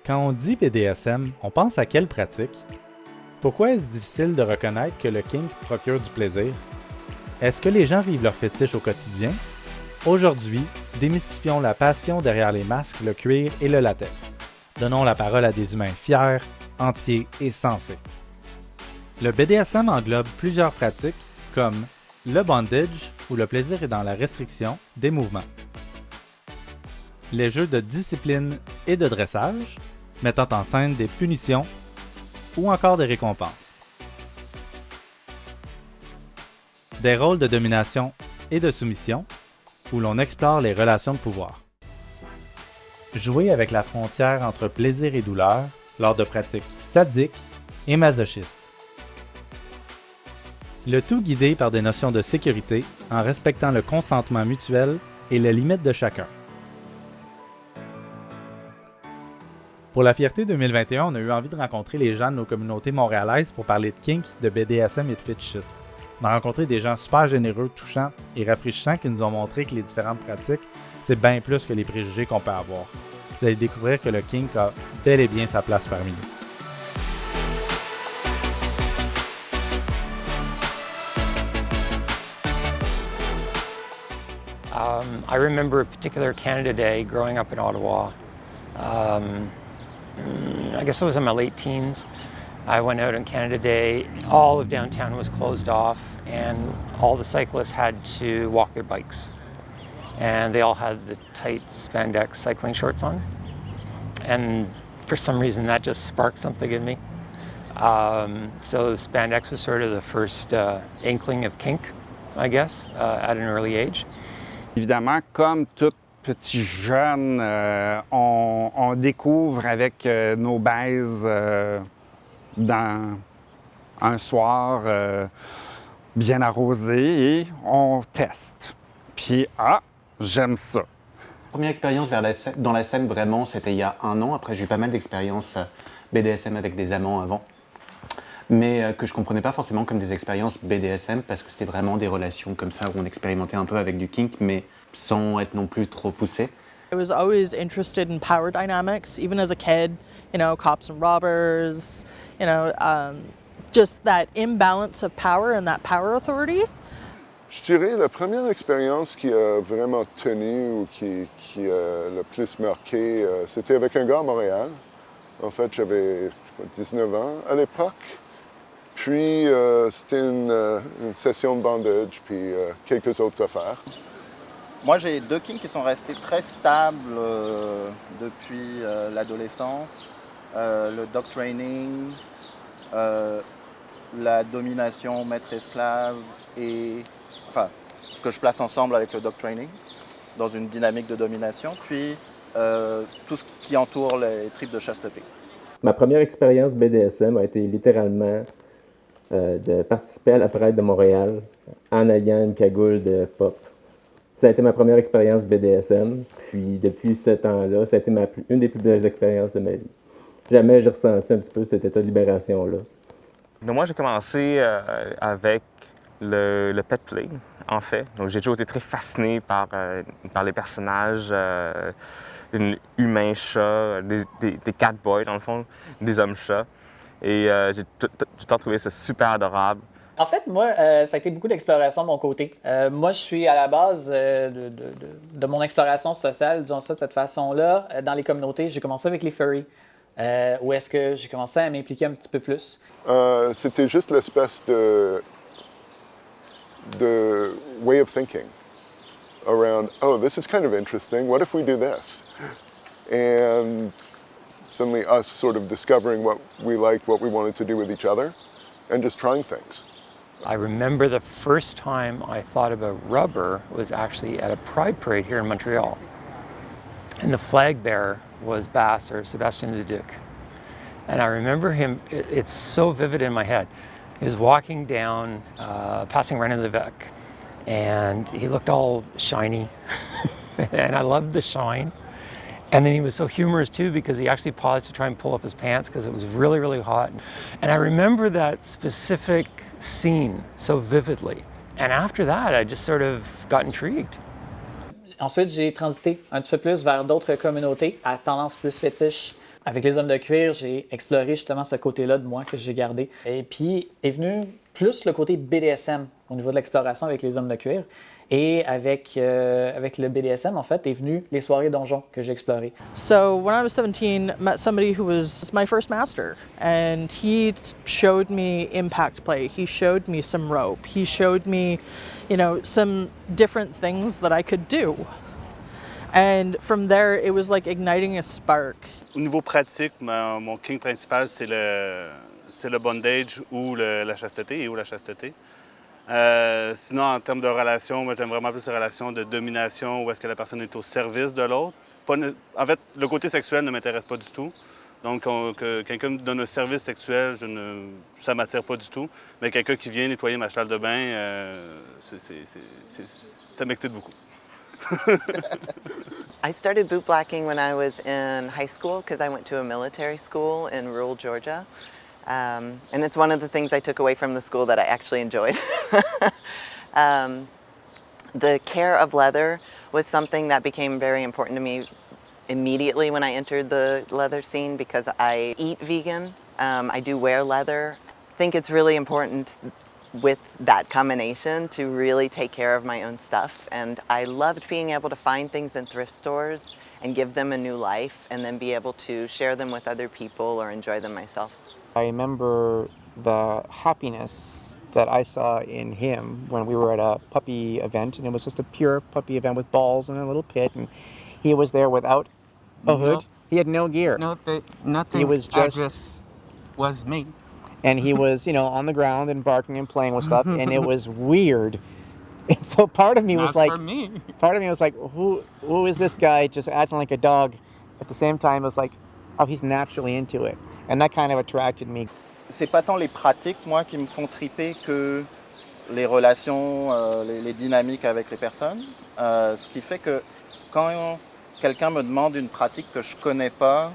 Quand on dit BDSM, on pense à quelle pratique? Pourquoi est-ce difficile de reconnaître que le kink procure du plaisir? Est-ce que les gens vivent leur fétiche au quotidien? Aujourd'hui, démystifions la passion derrière les masques, le cuir et le latex. Donnons la parole à des humains fiers, entiers et sensés. Le BDSM englobe plusieurs pratiques comme le bondage, où le plaisir est dans la restriction des mouvements. Les jeux de discipline et de dressage, mettant en scène des punitions ou encore des récompenses. Des rôles de domination et de soumission, où l'on explore les relations de pouvoir. Jouer avec la frontière entre plaisir et douleur lors de pratiques sadiques et masochistes. Le tout guidé par des notions de sécurité en respectant le consentement mutuel et les limites de chacun. Pour la Fierté 2021, on a eu envie de rencontrer les gens de nos communautés montréalaises pour parler de kink, de BDSM et de fétichisme. On a rencontré des gens super généreux, touchants et rafraîchissants qui nous ont montré que les différentes pratiques, c'est bien plus que les préjugés qu'on peut avoir. Vous allez découvrir que le kink a bel et bien sa place parmi nous. I remember a particular Canada Day growing up in Ottawa. I guess I was in my late teens. I went out on Canada Day. All of downtown was closed off, and all the cyclists had to walk their bikes. And they all had the tight spandex cycling shorts on. And for some reason, that just sparked something in me. So spandex was sort of the first inkling of kink, I guess, at an early age. Évidemment, comme tout petit jeune, on découvre avec nos baises dans un soir bien arrosé et on teste. Puis, j'aime ça. Première expérience dans la scène, vraiment, c'était il y a 1 an. Après, j'ai eu pas mal d'expériences BDSM avec des amants avant. Mais que je comprenais pas forcément comme des expériences BDSM parce que c'était vraiment des relations comme ça où on expérimentait un peu avec du kink, mais sans être non plus trop poussé. I was always interested in power dynamics, even as a kid, cops and robbers, just that imbalance of power and that power authority. Je dirais la première expérience qui a vraiment tenu ou qui a le plus marqué, c'était avec un gars à Montréal. En fait, j'avais 19 ans à l'époque. Puis, c'était une session de bandage, puis quelques autres affaires. Moi, j'ai 2 kinks qui sont restés très stables depuis l'adolescence. Le dog training, la domination maître-esclave et... Enfin, que je place ensemble avec le dog training, dans une dynamique de domination. Puis, tout ce qui entoure les tripes de chasteté. Ma première expérience BDSM a été littéralement de participer à la Pride de Montréal en ayant une cagoule de pop. Ça a été ma première expérience BDSM, puis depuis ce temps-là, ça a été une des plus belles expériences de ma vie. Jamais j'ai ressenti un petit peu cet état de libération-là. Donc moi, j'ai commencé avec le pet play, en fait. Donc j'ai toujours été très fasciné par les personnages, humains-chats, des catboys, dans le fond, des hommes-chats. Et j'ai tout le temps trouvé ça super adorable. En fait, moi, ça a été beaucoup d'exploration de mon côté. Moi, je suis à la base de mon exploration sociale, disons ça de cette façon-là. Dans les communautés, j'ai commencé avec les furries, où est-ce que j'ai commencé à m'impliquer un petit peu plus. C'était juste l'espèce de way of thinking around, oh, this is kind of interesting, what if we do this? And suddenly us sort of discovering what we liked, what we wanted to do with each other, and just trying things. I remember the first time I thought about rubber was actually at a pride parade here in Montreal. And the flag bearer was Bass, or Sébastien Leduc. And I remember him, it's so vivid in my head. He was walking down, passing René Levesque, and he looked all shiny, and I loved the shine. And then he was so humorous too because he actually paused to try and pull up his pants because it was really, really hot. And I remember that specific scene so vividly. And after that, I just sort of got intrigued. Ensuite, j'ai transité un petit peu plus vers d'autres communautés à tendance plus fétiche. Avec les hommes de cuir, j'ai exploré justement ce côté-là de moi que j'ai gardé. Et puis est venu plus le côté BDSM au niveau de l'exploration avec les hommes de cuir. Et avec le BDSM, en fait, est venu les soirées donjons que j'ai explorées. So when I was 17, I met somebody who was my first master, and he showed me impact play. He showed me some rope. He showed me, some different things that I could do. And from there, it was like igniting a spark. Au niveau pratique, mon king principal, c'est le bondage ou la chasteté et ou la chasteté. Sinon, en termes de relations, moi, j'aime vraiment plus les relations de domination où est-ce que la personne est au service de l'autre. En fait, le côté sexuel ne m'intéresse pas du tout. Donc, que quelqu'un me donne un service sexuel, ça ne m'attire pas du tout. Mais quelqu'un qui vient nettoyer ma salle de bain, ça m'excite beaucoup. I started bootblacking when I was in high school because I went to a military school in rural Georgia. And it's one of the things I took away from the school that I actually enjoyed. The care of leather was something that became very important to me immediately when I entered the leather scene because I eat vegan. I do wear leather. I think it's really important with that combination to really take care of my own stuff. And I loved being able to find things in thrift stores and give them a new life and then be able to share them with other people or enjoy them myself. I remember the happiness that I saw in him when we were at a puppy event, and it was just a pure puppy event with balls and a little pit, and he was there without a hood. He had no gear. Nothing. He was just was me. And he was, on the ground and barking and playing with stuff, and it was weird. And so part of me was like, who is this guy just acting like a dog? At the same time, it was like, oh, he's naturally into it. And that kind of attracted me. C'est pas tant les pratiques, moi, qui me font triper que les relations, les dynamiques avec les personnes. Ce qui fait que quand quelqu'un me demande une pratique que je connais pas,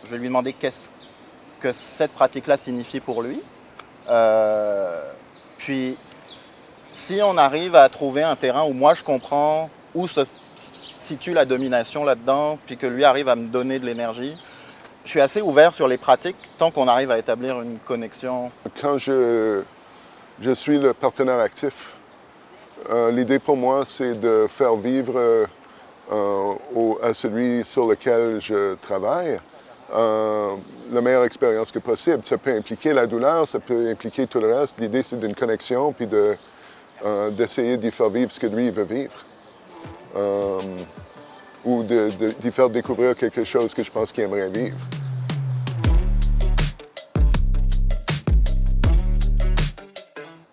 je vais lui demander qu'est-ce que cette pratique-là signifie pour lui. Puis, si on arrive à trouver un terrain où moi je comprends où se situe la domination là-dedans, puis que lui arrive à me donner de l'énergie, je suis assez ouvert sur les pratiques tant qu'on arrive à établir une connexion. Quand je suis le partenaire actif, l'idée pour moi, c'est de faire vivre à celui sur lequel je travaille la meilleure expérience que possible. Ça peut impliquer la douleur, ça peut impliquer tout le reste. L'idée, c'est d'une connexion, puis d'essayer d'y faire vivre ce que lui veut vivre. Ou d'y faire découvrir quelque chose que je pense qu'il aimerait vivre.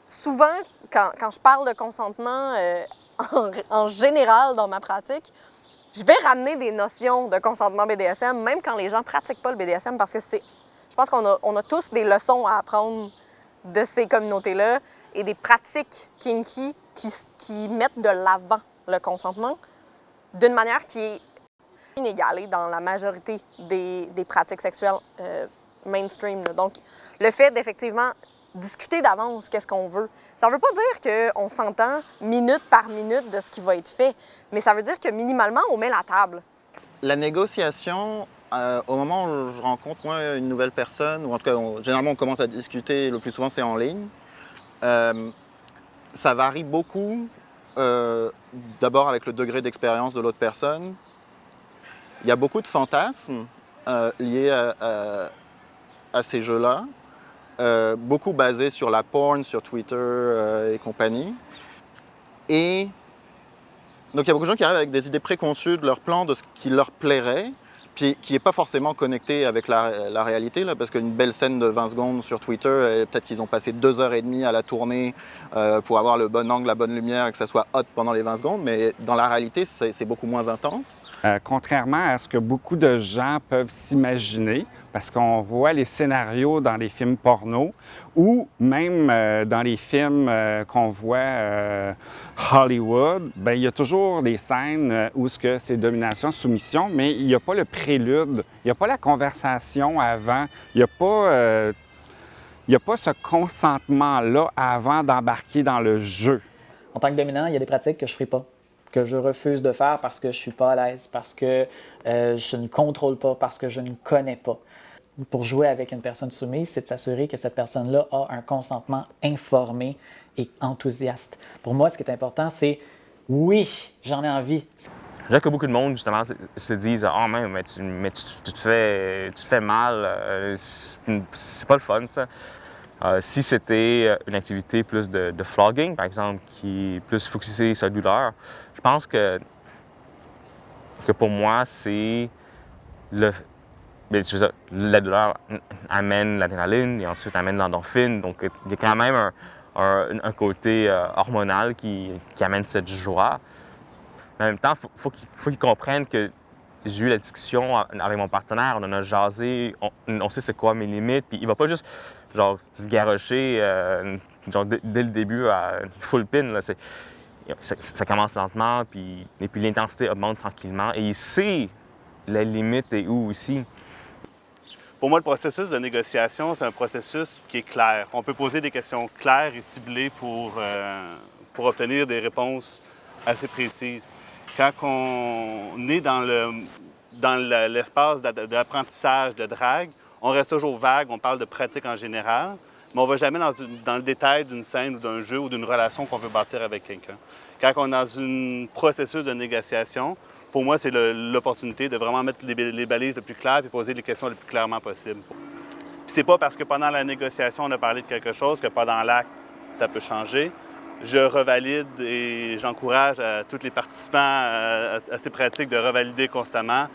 Souvent, quand je parle de consentement en général dans ma pratique, je vais ramener des notions de consentement BDSM, même quand les gens ne pratiquent pas le BDSM, parce que je pense qu'on a tous des leçons à apprendre de ces communautés-là et des pratiques kinky qui mettent de l'avant le consentement d'une manière qui est inégalée dans la majorité des pratiques sexuelles mainstream. Là. Donc, le fait d'effectivement discuter d'avance qu'est-ce qu'on veut, ça ne veut pas dire qu'on s'entend minute par minute de ce qui va être fait, mais ça veut dire que minimalement, on met la table. La négociation, au moment où je rencontre moi, une nouvelle personne, ou en tout cas, généralement on commence à discuter, le plus souvent c'est en ligne, ça varie beaucoup. D'abord avec le degré d'expérience de l'autre personne. Il y a beaucoup de fantasmes liés à ces jeux-là, beaucoup basés sur la porn, sur Twitter et compagnie. Et donc il y a beaucoup de gens qui arrivent avec des idées préconçues de leur plan, de ce qui leur plairait, puis qui n'est pas forcément connecté avec la réalité, là, parce qu'une belle scène de 20 secondes sur Twitter, peut-être qu'ils ont passé 2h30 à la tourner pour avoir le bon angle, la bonne lumière, et que ça soit hot pendant les 20 secondes, mais dans la réalité, c'est beaucoup moins intense. Contrairement à ce que beaucoup de gens peuvent s'imaginer, parce qu'on voit les scénarios dans les films porno ou même dans les films qu'on voit Hollywood, bien, il y a toujours des scènes où c'est domination, soumission, mais il n'y a pas le prélude, il n'y a pas la conversation avant, il n'y a pas ce consentement-là avant d'embarquer dans le jeu. En tant que dominant, il y a des pratiques que je ne ferai pas. que je refuse de faire parce que je suis pas à l'aise, parce que je ne contrôle pas, parce que je ne connais pas. Pour jouer avec une personne soumise, c'est de s'assurer que cette personne-là a un consentement informé et enthousiaste. Pour moi, ce qui est important, c'est oui, j'en ai envie. Je dirais que beaucoup de monde, justement, se disent « Ah, mais tu te fais mal, c'est pas le fun, ça. » Si c'était une activité plus de flogging, par exemple, qui est plus focusée sur la douleur, je pense que pour moi, c'est la douleur amène l'adrénaline et ensuite amène l'endorphine. Donc, il y a quand même un côté hormonal qui amène cette joie. Mais en même temps, il faut qu'ils comprennent que j'ai eu la discussion avec mon partenaire, on en a jasé, on sait c'est quoi mes limites, puis il va pas juste genre se garrocher dès le début à full pin. Là, ça commence lentement, et puis l'intensité augmente tranquillement. Et il sait la limite est où aussi. Pour moi, le processus de négociation, c'est un processus qui est clair. On peut poser des questions claires et ciblées pour obtenir des réponses assez précises. Quand on est dans l'espace d'apprentissage, de drague, on reste toujours vague, on parle de pratique en général, mais on ne va jamais dans le détail d'une scène ou d'un jeu ou d'une relation qu'on veut bâtir avec quelqu'un. Quand on est dans un processus de négociation, pour moi, c'est l'opportunité de vraiment mettre les balises le plus claires et poser les questions le plus clairement possible. Puis c'est pas parce que pendant la négociation, on a parlé de quelque chose que pendant l'acte, ça peut changer. Je revalide et j'encourage tous les participants à ces pratiques de revalider constamment.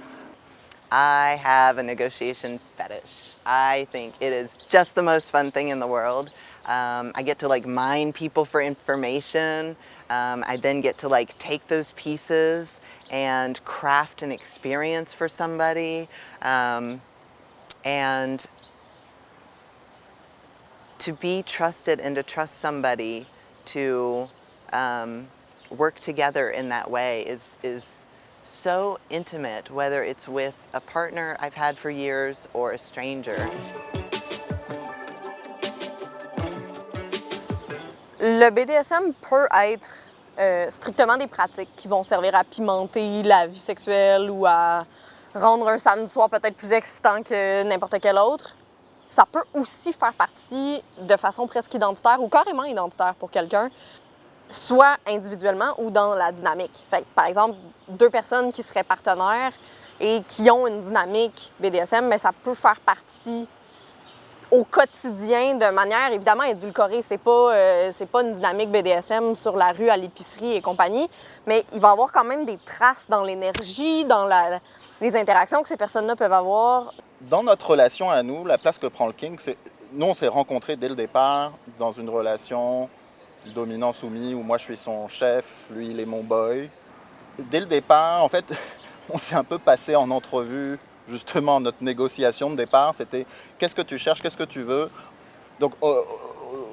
I have a negotiation fetish. I think it is just the most fun thing in the world. I get to mine people for information. I then get to take those pieces and craft an experience for somebody. And to be trusted and to trust somebody to work together in that way is so intimate, whether it's with a partner I've had for years or a stranger. Le BDSM peut être strictement des pratiques qui vont servir à pimenter la vie sexuelle ou à rendre un samedi soir peut-être plus excitant que n'importe quel autre. Ça peut aussi faire partie de façon presque identitaire ou carrément identitaire pour quelqu'un, soit individuellement ou dans la dynamique. Fait que, par exemple, deux personnes qui seraient partenaires et qui ont une dynamique BDSM, mais ça peut faire partie au quotidien de manière évidemment édulcorée. C'est pas une dynamique BDSM sur la rue à l'épicerie et compagnie, mais il va y avoir quand même des traces dans l'énergie, dans les interactions que ces personnes-là peuvent avoir. Dans notre relation à nous, la place que prend le kink, c'est nous on s'est rencontrés dès le départ dans une relation dominant-soumis où moi je suis son chef, lui il est mon boy. Dès le départ, en fait, on s'est un peu passé en entrevue. Justement, notre négociation de départ, c'était qu'est-ce que tu cherches, qu'est-ce que tu veux. Donc,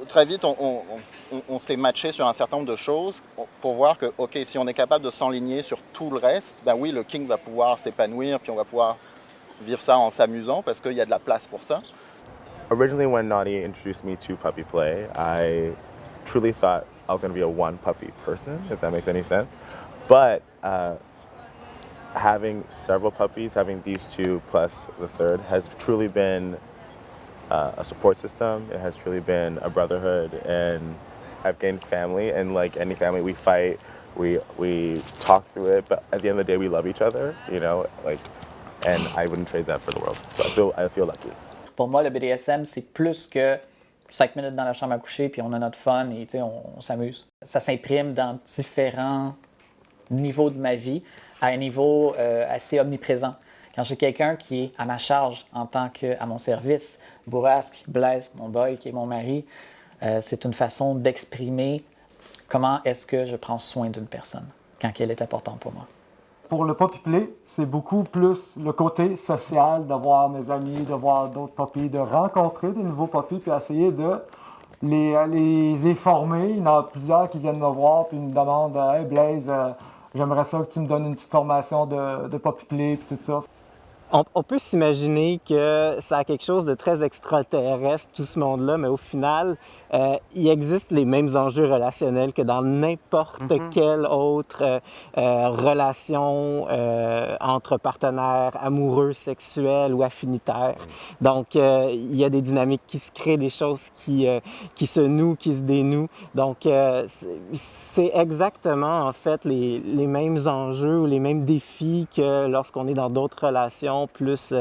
très vite, on s'est matché sur un certain nombre de choses pour voir que, OK, si on est capable de s'enligner sur tout le reste, ben oui, le kink va pouvoir s'épanouir, puis on va pouvoir vivre ça en s'amusant parce qu'il y a de la place pour ça. Originally, when Naughty introduced me to puppy play, I truly thought I was going to be a one puppy person, if that makes any sense. But having several puppies, having these two plus the third, has truly been a support system. It has truly been a brotherhood, and I've gained family. And like any family, we fight, we talk through it, but at the end of the day, we love each other, you know, and I wouldn't trade that for the world. So I feel lucky. Pour moi, le BDSM, c'est plus que 5 minutes dans la chambre à coucher, puis on a notre fun et on s'amuse. Ça s'imprime dans différents niveaux de ma vie, à un niveau assez omniprésent. Quand j'ai quelqu'un qui est à ma charge en tant qu'à mon service, Bourrasque, Blaise, mon boy, qui est mon mari, c'est une façon d'exprimer comment est-ce que je prends soin d'une personne quand elle est importante pour moi. Pour le puppy play, c'est beaucoup plus le côté social, de voir mes amis, de voir d'autres puppies, de rencontrer des nouveaux puppies, puis essayer de les former. Il y en a plusieurs qui viennent me voir, puis ils me demandent « Hey Blaise, j'aimerais ça que tu me donnes une petite formation de puppy play, puis tout ça. » On peut s'imaginer que ça a quelque chose de très extraterrestre, tout ce monde-là, mais au final, il existe les mêmes enjeux relationnels que dans n'importe quelle autre relation entre partenaires amoureux, sexuels ou affinitaires. Donc, il y a des dynamiques qui se créent, des choses qui se nouent, qui se dénouent. Donc, c'est exactement, en fait, les mêmes enjeux ou les mêmes défis que lorsqu'on est dans d'autres relations, plus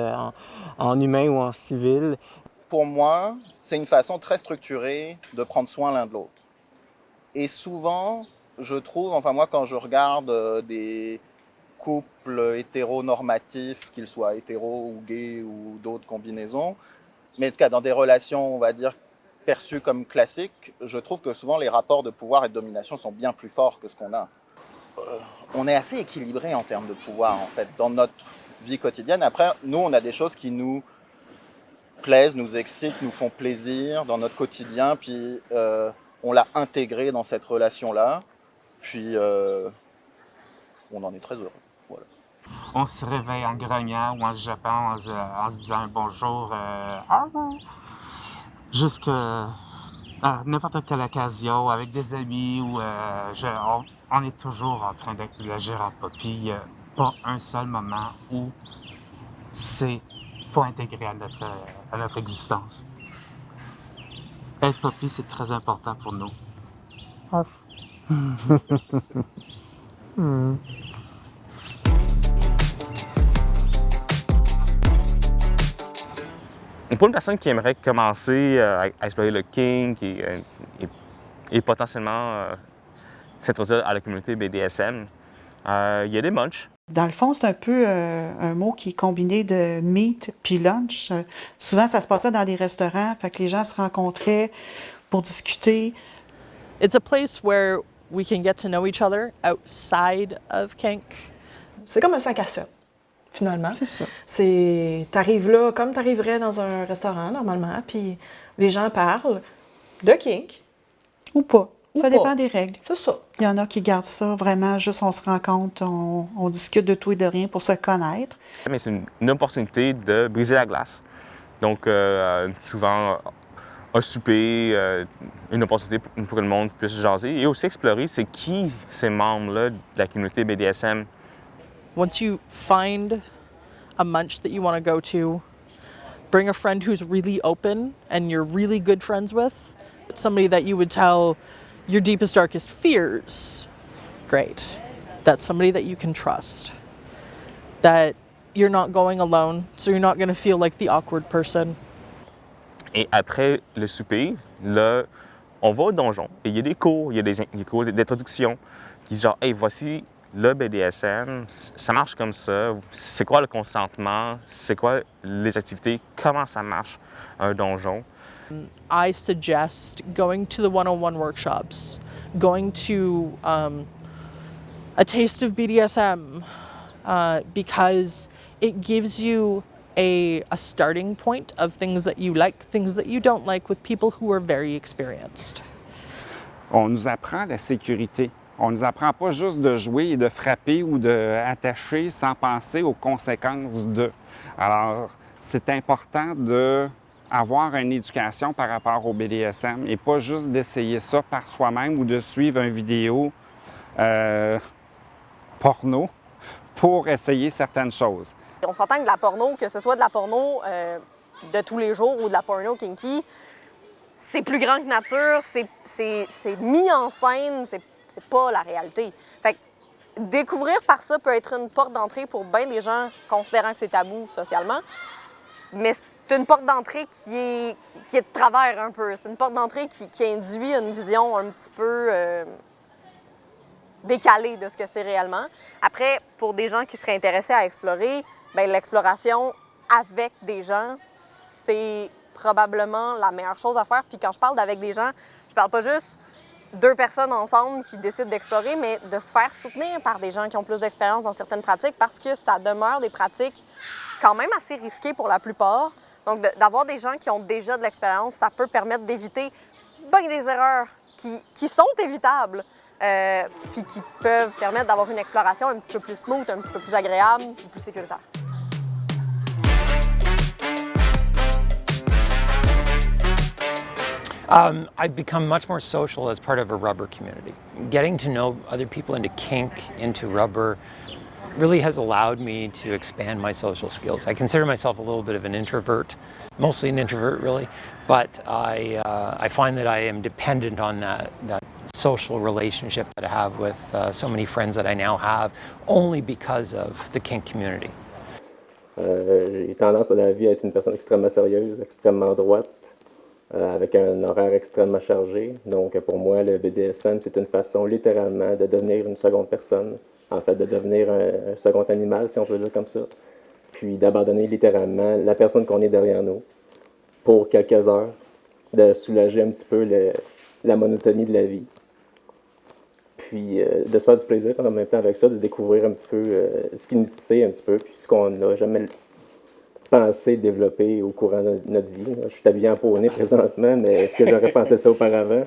en humain ou en civil. Pour moi, c'est une façon très structurée de prendre soin l'un de l'autre. Et souvent, je trouve, enfin moi quand je regarde des couples hétéronormatifs, qu'ils soient hétéros ou gays ou d'autres combinaisons, mais en tout cas dans des relations, on va dire, perçues comme classiques, je trouve que souvent les rapports de pouvoir et de domination sont bien plus forts que ce qu'on a. On est assez équilibré en termes de pouvoir, en fait, dans notre vie quotidienne. Après, nous, on a des choses qui nous plaisent, nous excitent, nous font plaisir dans notre quotidien, puis on l'a intégré dans cette relation-là, puis on en est très heureux. Voilà. On se réveille en grognant ou en se jappant, en se disant un bonjour, jusqu'à n'importe quelle occasion, avec des amis, ou on est toujours en train d'agir en poppy. Il n'y a pas un seul moment où c'est pas intégré à notre existence. Être poppy, c'est très important pour nous. Pour une personne qui aimerait commencer à explorer le kink et potentiellement s'introduire à la communauté BDSM, il y a des munchs. Dans le fond, c'est un peu un mot qui est combiné de meet puis lunch. Souvent, ça se passait dans des restaurants, fait que les gens se rencontraient pour discuter. It's a place where we can get to know each other outside of kink. C'est comme un 5 à 7, finalement. C'est ça. T'arrives là comme t'arriverais dans un restaurant, normalement, puis les gens parlent de kink. Ou pas. Ça dépend des règles. C'est ça. Il y en a qui gardent ça vraiment, juste on se rencontre, on discute de tout et de rien pour se connaître. Mais c'est une opportunité de briser la glace. Donc, souvent, un souper, une opportunité pour que le monde puisse jaser et aussi explorer c'est qui ces membres-là de la communauté BDSM. Once you find a munch that you want to go to, bring a friend who's really open and you're really good friends with, somebody that you would tell your deepest, darkest fears. Great. That's somebody that you can trust. That you're not going alone, so you're not going to feel like the awkward person. Et après le souper, là, on va au donjon. Et il y a des cours, il y a des cours d'introduction qui disent genre, hey, voici le BDSM, ça marche comme ça, c'est quoi le consentement, c'est quoi les activités, comment ça marche un donjon. I suggest going to the 101 workshops, going to a taste of BDSM, because it gives you a starting point of things that you like, things that you don't like with people who are very experienced. On nous apprend la sécurité. On ne nous apprend pas juste de jouer et de frapper ou d'attacher sans penser aux conséquences de. Alors, c'est important d'avoir une éducation par rapport au BDSM et pas juste d'essayer ça par soi-même ou de suivre une vidéo porno pour essayer certaines choses. On s'entend que de la porno, que ce soit de la porno de tous les jours ou de la porno kinky, c'est plus grand que nature, c'est mis en scène, c'est pas la réalité. Fait que découvrir par ça peut être une porte d'entrée pour bien des gens considérant que c'est tabou socialement, mais c'est une porte d'entrée qui est de travers un peu. C'est une porte d'entrée qui induit une vision un petit peu décalée de ce que c'est réellement. Après, pour des gens qui seraient intéressés à explorer, bien, l'exploration avec des gens, c'est probablement la meilleure chose à faire. Puis quand je parle d'avec des gens, je parle pas juste deux personnes ensemble qui décident d'explorer, mais de se faire soutenir par des gens qui ont plus d'expérience dans certaines pratiques parce que ça demeure des pratiques quand même assez risquées pour la plupart. Donc, d'avoir des gens qui ont déjà de l'expérience, ça peut permettre d'éviter bien des erreurs qui sont évitables, puis qui peuvent permettre d'avoir une exploration un petit peu plus smooth, un petit peu plus agréable, puis plus sécuritaire. I've become much more social as part of a rubber community. Getting to know other people into kink, into rubber, really has allowed me to expand my social skills. I consider myself a little bit of an introvert, mostly an introvert really, but I find that I am dependent on that social relationship that I have with so many friends that I now have, only because of the kink community. J'ai tendance à la vie à être une personne extrêmement sérieuse, extrêmement droite, avec un horaire extrêmement chargé. Donc pour moi, le BDSM, c'est une façon littéralement de devenir une seconde personne, en fait de devenir un second animal, si on peut dire comme ça, puis d'abandonner littéralement la personne qu'on est derrière nous pour quelques heures, de soulager un petit peu la monotonie de la vie. Puis de se faire du plaisir en même temps avec ça, de découvrir un petit peu ce qui nous titille un petit peu, puis ce qu'on n'a jamais pensé développer au courant de notre vie. Je suis habillé en poney présentement, mais est-ce que j'aurais pensé ça auparavant?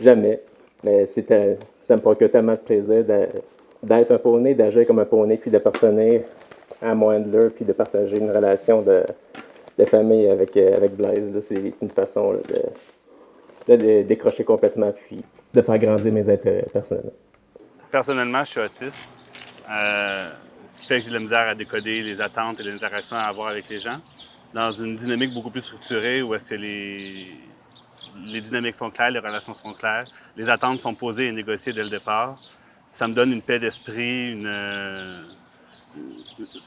Jamais. Mais ça me procure tellement de plaisir d'être un poney, d'agir comme un poney, puis d'appartenir à mon handler, puis de partager une relation de famille avec Blaise. Là. C'est une façon là, de décrocher complètement, puis de faire grandir mes intérêts personnels. Personnellement, je suis autiste, ce qui fait que j'ai de la misère à décoder les attentes et les interactions à avoir avec les gens. Dans une dynamique beaucoup plus structurée où est-ce que les dynamiques sont claires, les relations sont claires, les attentes sont posées et négociées dès le départ, ça me donne une paix d'esprit,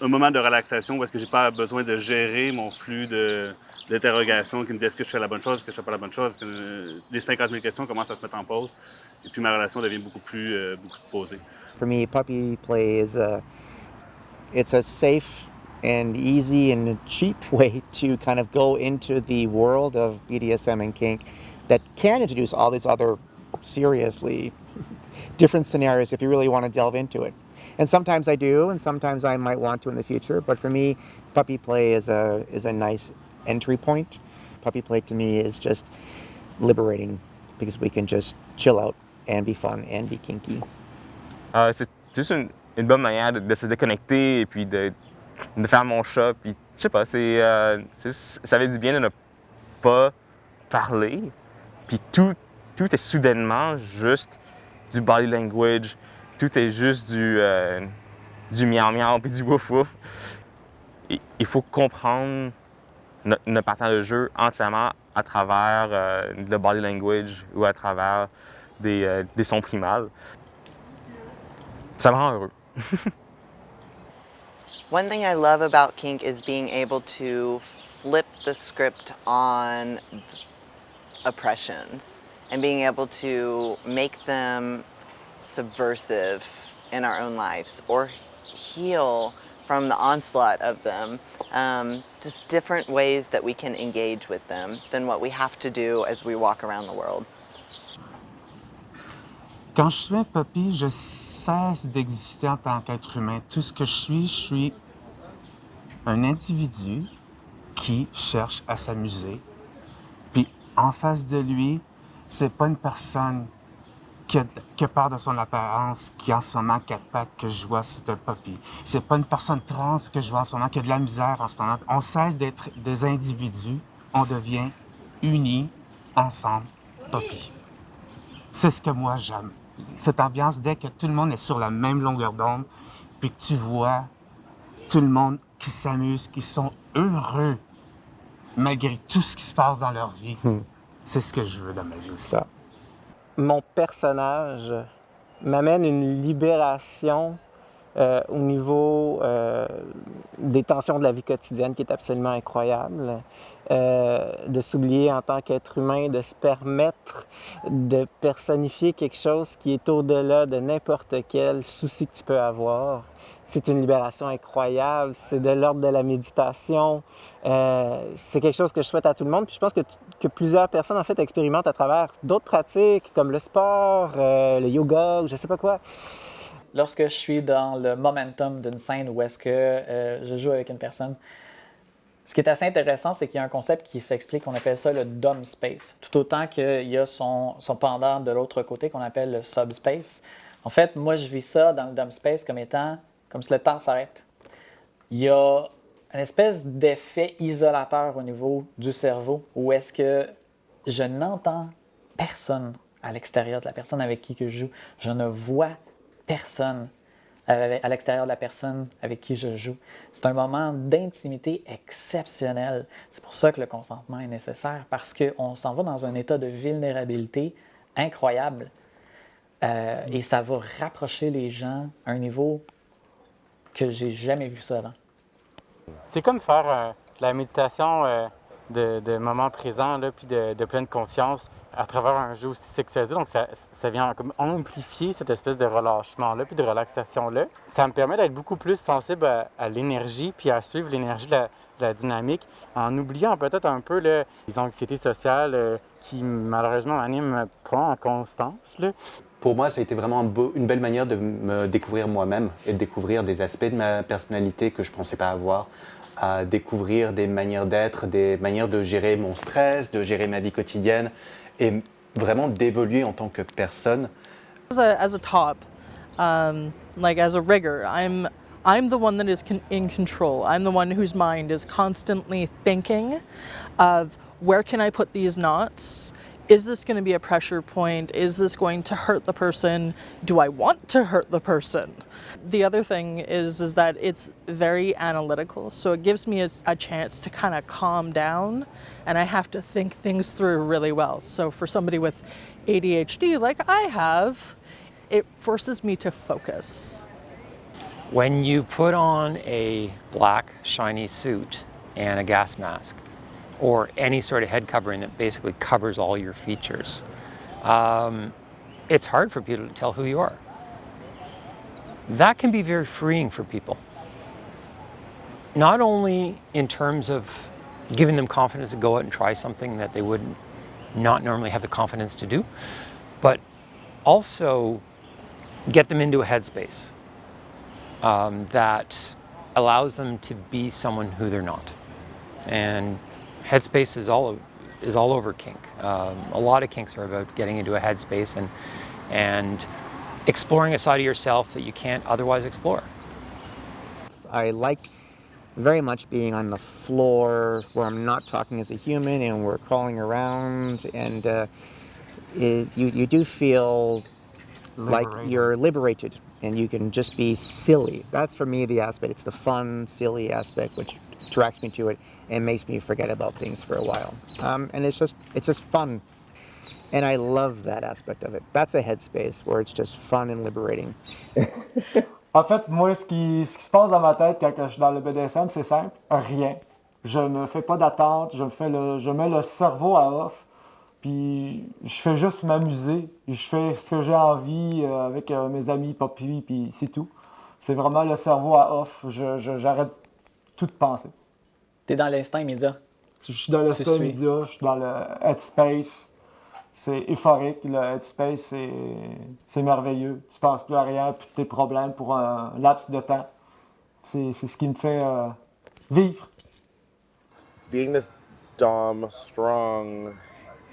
un moment de relaxation où est-ce que j'ai pas besoin de gérer mon flux d'interrogations qui me dit est-ce que je fais la bonne chose, est-ce que je fais pas la bonne chose, est-ce que les 50 000 questions commencent à se mettre en pause et puis ma relation devient beaucoup plus posée. For me, puppy play is it's a safe and easy and cheap way to kind of go into the world of BDSM and kink that can introduce all these other seriously different scenarios if you really want to delve into it. And sometimes I do, and sometimes I might want to in the future. But for me, puppy play is a nice entry point. Puppy play to me is just liberating because we can just chill out and be fun and be kinky. C'est juste une bonne manière de se déconnecter et puis de faire mon chat. Puis je sais pas, ça fait du bien de ne pas parler. Puis tout est soudainement juste du body language. Tout est juste du miaou-miaou puis du wouf-wouf. Il faut comprendre notre partenaire de jeu entièrement à travers le body language ou à travers des sons primals. Ça me rend heureux. One thing I love about kink is being able to flip the script on oppressions and being able to make them subversive in our own lives or heal from the onslaught of them. Just different ways that we can engage with them than what we have to do as we walk around the world. Quand je suis un puppy, je cesse d'exister en tant qu'être humain. Tout ce que je suis un individu qui cherche à s'amuser. Puis en face de lui, c'est pas une personne qui a peur de son apparence, qui en ce moment a 4 pattes que je vois, c'est un puppy. C'est pas une personne trans que je vois en ce moment, qui a de la misère en ce moment. On cesse d'être des individus, on devient unis, ensemble, puppy. C'est ce que moi j'aime. Cette ambiance, dès que tout le monde est sur la même longueur d'onde, puis que tu vois tout le monde qui s'amuse, qui sont heureux, malgré tout ce qui se passe dans leur vie. C'est ce que je veux dans ma vie aussi. Mon personnage m'amène une libération au niveau des tensions de la vie quotidienne qui est absolument incroyable. De s'oublier en tant qu'être humain, de se permettre de personnifier quelque chose qui est au-delà de n'importe quel souci que tu peux avoir. C'est une libération incroyable, c'est de l'ordre de la méditation. C'est quelque chose que je souhaite à tout le monde. Puis je pense que plusieurs personnes en fait expérimentent à travers d'autres pratiques comme le sport, le yoga, ou je sais pas quoi. Lorsque je suis dans le momentum d'une scène où est-ce que je joue avec une personne, ce qui est assez intéressant, c'est qu'il y a un concept qui s'explique, on appelle ça le dom space, tout autant qu'il y a son pendant de l'autre côté qu'on appelle le subspace. En fait, moi, je vis ça dans le dom space comme étant comme si le temps s'arrête. Il y a une espèce d'effet isolateur au niveau du cerveau où est-ce que je n'entends personne à l'extérieur de la personne avec qui que je joue. Je ne vois personne à l'extérieur de la personne avec qui je joue. C'est un moment d'intimité exceptionnel. C'est pour ça que le consentement est nécessaire, parce qu'on s'en va dans un état de vulnérabilité incroyable. Et ça va rapprocher les gens à un niveau que j'ai jamais vu ça avant. C'est comme faire de la méditation de moment présent, là, puis de pleine conscience à travers un jeu aussi sexualisé. Donc, ça vient comme amplifier cette espèce de relâchement-là, puis de relaxation-là. Ça me permet d'être beaucoup plus sensible à l'énergie, puis à suivre l'énergie de la dynamique, en oubliant peut-être un peu là, les anxiétés sociales qui, malheureusement, m'animent pas en constance, là. Pour moi, ça a été vraiment une belle manière de me découvrir moi-même et de découvrir des aspects de ma personnalité que je ne pensais pas avoir, à découvrir des manières d'être, des manières de gérer mon stress, de gérer ma vie quotidienne et vraiment d'évoluer en tant que personne. As a top, like as a rigger, I'm the one that is in control. I'm the one whose mind is constantly thinking of where can I put these knots? Is this going to be a pressure point? Is this going to hurt the person? Do I want to hurt the person? The other thing is that it's very analytical, so it gives me a chance to kind of calm down, and I have to think things through really well. So for somebody with ADHD like I have, it forces me to focus. When you put on a black shiny suit and a gas mask, or any sort of head covering that basically covers all your features, it's hard for people to tell who you are. That can be very freeing for people. Not only in terms of giving them confidence to go out and try something that they would not normally have the confidence to do, but also get them into a headspace that allows them to be someone who they're not. And headspace is all over kink. A lot of kinks are about getting into a headspace and exploring a side of yourself that you can't otherwise explore. I like very much being on the floor where I'm not talking as a human and we're crawling around, and you do feel like you're liberated and you can just be silly. That's for me the aspect. It's the fun, silly aspect which attracts me to it and makes me forget about things for a while. And it's just fun. And I love that aspect of it. That's a headspace where it's just fun and liberating. En fait, moi, ce qui se passe dans ma tête quand je suis dans le BDSM, c'est simple, rien. Je ne fais pas d'attente, je mets le cerveau à off, puis je fais juste m'amuser. Je fais ce que j'ai envie avec mes amis, Poppy, puis c'est tout. C'est vraiment le cerveau à off. J'arrête tout de penser. T'es dans l'instinct immédiat. Je suis dans l'instinct immédiat, je suis dans le headspace. C'est euphorique, le headspace, c'est merveilleux. Tu penses plus à rien, plus de tes problèmes pour un laps de temps. C'est ce qui me fait vivre. Being this dom, strong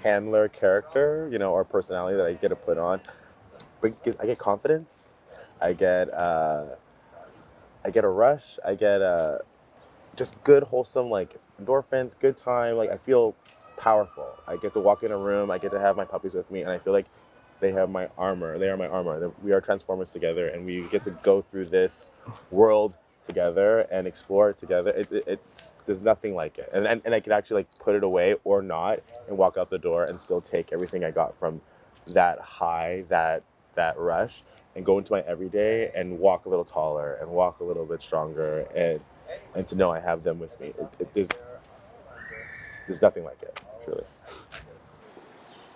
handler character, you know, or personality that I get to put on, I get confidence. I get a rush. I get just good, wholesome, like endorphins, good time. Like I feel powerful. I get to walk in a room, I get to have my puppies with me, and I feel like they have my armor. They are my armor. We are Transformers together, and we get to go through this world together and explore it together. There's nothing like it. And I could actually like put it away or not and walk out the door and still take everything I got from that high, that rush, and go into my everyday and walk a little taller and walk a little bit stronger and to know I have them with me. There's nothing like it, truly.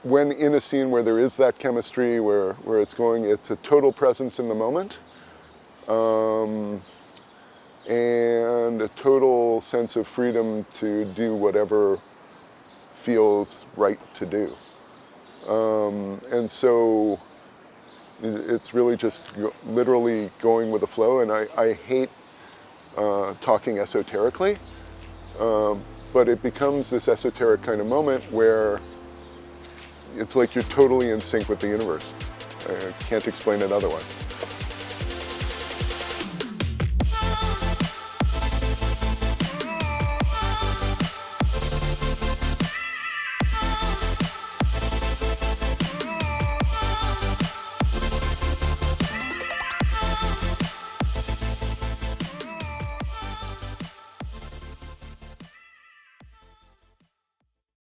When in a scene where there is that chemistry, where it's a total presence in the moment, and a total sense of freedom to do whatever feels right to do. And so it's really just literally going with the flow, and I hate talking esoterically. But it becomes this esoteric kind of moment where it's like you're totally in sync with the universe. I can't explain it otherwise.